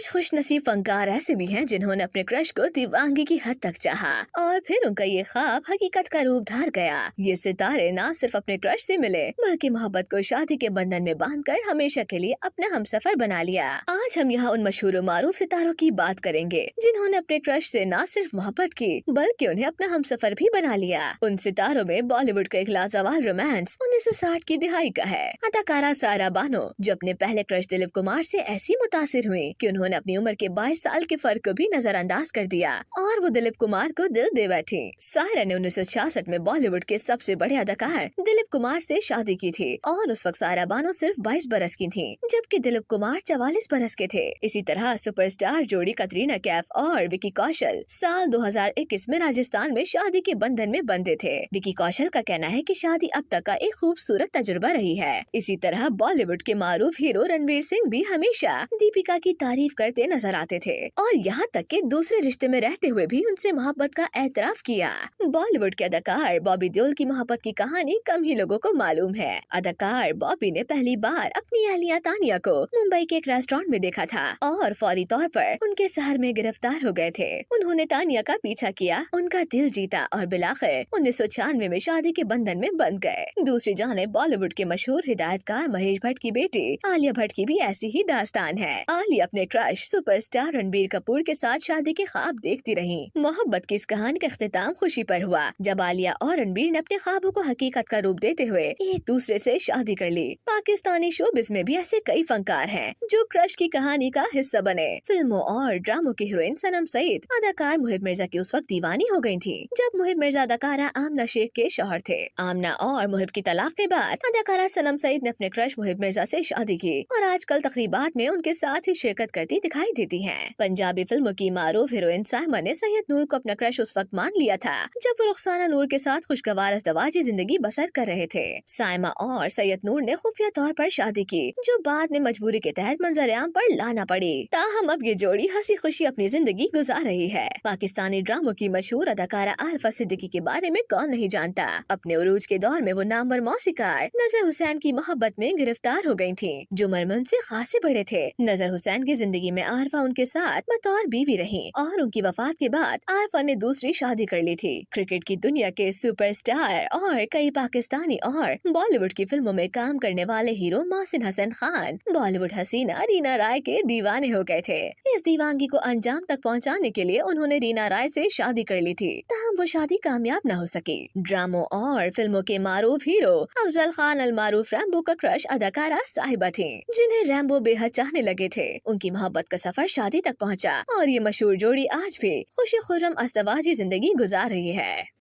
खुशनसीब फनकार ऐसे भी हैं जिन्होंने अपने क्रश को दीवानगी की हद तक चाहा और फिर उनका ये ख्वाब हकीकत का रूप धार गया। ये सितारे न सिर्फ अपने क्रश से मिले बल्कि मोहब्बत को शादी के बंधन में बांधकर हमेशा के लिए अपना हमसफर बना लिया। आज हम यहाँ उन मशहूर और मारूफ सितारों की बात करेंगे जिन्होंने अपने क्रश से न सिर्फ मोहब्बत की बल्कि उन्हें अपना हमसफर भी बना लिया। उन सितारों में बॉलीवुड का एक लाजवाब रोमांस 1960 की दिहाई का है। अदाकारा सारा बानो जो अपने पहले क्रश दिलीप कुमार से ऐसी मुतासिर हुई कि उन्होंने अपनी उम्र के 22 साल के फर्क को भी नजरअंदाज कर दिया और वो दिलीप कुमार को दिल दे बैठी। सायरा ने 1966 में बॉलीवुड के सबसे बड़े अदाकार दिलीप कुमार से शादी की थी और उस वक्त सायरा बानो सिर्फ 22 बरस की थी जबकि दिलीप कुमार 44 बरस के थे। इसी तरह सुपरस्टार जोड़ी कतरीना कैफ और विकी कौशल साल 2021 में राजस्थान में शादी के बंधन में बंधे थे। विकी कौशल का कहना है कि शादी अब तक का एक खूबसूरत तजुर्बा रही है। इसी तरह बॉलीवुड के मारूफ हीरो रणवीर सिंह भी हमेशा दीपिका की तारीफ करते नजर आते थे और यहाँ तक कि दूसरे रिश्ते में रहते हुए भी उनसे मोहब्बत का एतराफ किया। बॉलीवुड के अदाकार बॉबी देओल की मोहब्बत की कहानी कम ही लोगों को मालूम है। अदाकार बॉबी ने पहली बार अपनी अहलिया तानिया को मुंबई के एक रेस्टोरेंट में देखा था और फौरी तौर पर उनके शहर में गिरफ्तार हो गए थे। उन्होंने तानिया का पीछा किया, उनका दिल जीता और बिलाखिर 1996 में शादी के बंधन में बंध गए। दूसरी जानिब बॉलीवुड के मशहूर हिदायतकार महेश भट्ट की बेटी आलिया भट्ट की भी ऐसी ही दास्तान है। आलिया अपने क्रश सुपरस्टार रणबीर कपूर के साथ शादी के ख्वाब देखती रही। मोहब्बत की इस कहानी का इख्तिताम खुशी पर हुआ जब आलिया और रणबीर ने अपने ख्वाबों को हकीकत का रूप देते हुए एक दूसरे से शादी कर ली। पाकिस्तानी शोबिस में भी ऐसे कई फनकार हैं जो क्रश की कहानी का हिस्सा बने। फिल्मों और ड्रामों की हीरोइन सनम सईद अदाकार मुहिब मिर्जा की उस वक्त दीवानी हो गई थी जब मुहिब मिर्जा अदाकारा आमना शेख के शौहर थे। आमना और मुहिब की तलाक के बाद अदाकारा सनम सईद ने अपने क्रश मुहिब मिर्जा से शादी की और आजकल तकरीबात में उनके साथ ही शिरकत करती दिखाई देती हैं। पंजाबी फिल्मों की मारूफ हीरोइन साइमा ने सैयद नूर को अपना क्रश उस वक्त मान लिया था जब वो रुखसाना नूर के साथ खुशगवार अज़दवाजी जिंदगी बसर कर रहे थे। साइमा और सैयद नूर ने खुफिया तौर पर शादी की जो बाद में मजबूरी के तहत मंजर-ए-आम पर लाना पड़ी। ताहम अब ये जोड़ी हंसी खुशी अपनी जिंदगी गुजार रही है। पाकिस्तानी ड्रामों की मशहूर अदाकारा आरफा सिद्दीकी के बारे में कौन नहीं जानता। अपने उरूज के दौर में वो नामवर मौसीकार नजर हुसैन की मोहब्बत में गिरफ्तार हो गयी थी जो उम्र में उनसे खासे बड़े थे। नजर हुसैन की जिंदगी में आरफा उनके साथ बतौर बीवी रही और उनकी वफात के बाद आरफा ने दूसरी शादी कर ली थी। क्रिकेट की दुनिया के सुपरस्टार और कई पाकिस्तानी और बॉलीवुड की फिल्मों में काम करने वाले हीरो मोहसिन हसन खान बॉलीवुड हसीना रीना राय के दीवाने हो गए थे। इस दीवानगी को अंजाम तक पहुंचाने के लिए उन्होंने रीना राय से शादी कर ली थी, ताहम वो शादी कामयाब न हो सकी। ड्रामों और फिल्मों के मारूफ हीरो अफजल खान अल मारूफ रैम्बो का क्रश अदाकारा साहिबा थी जिन्हें रैम्बो बेहद चाहने लगे थे। उनकी मोहब्बत का सफर शादी तक पहुंचा और ये मशहूर जोड़ी आज भी खुशी खुर्रम अज़दवाजी जिंदगी गुजार रही है।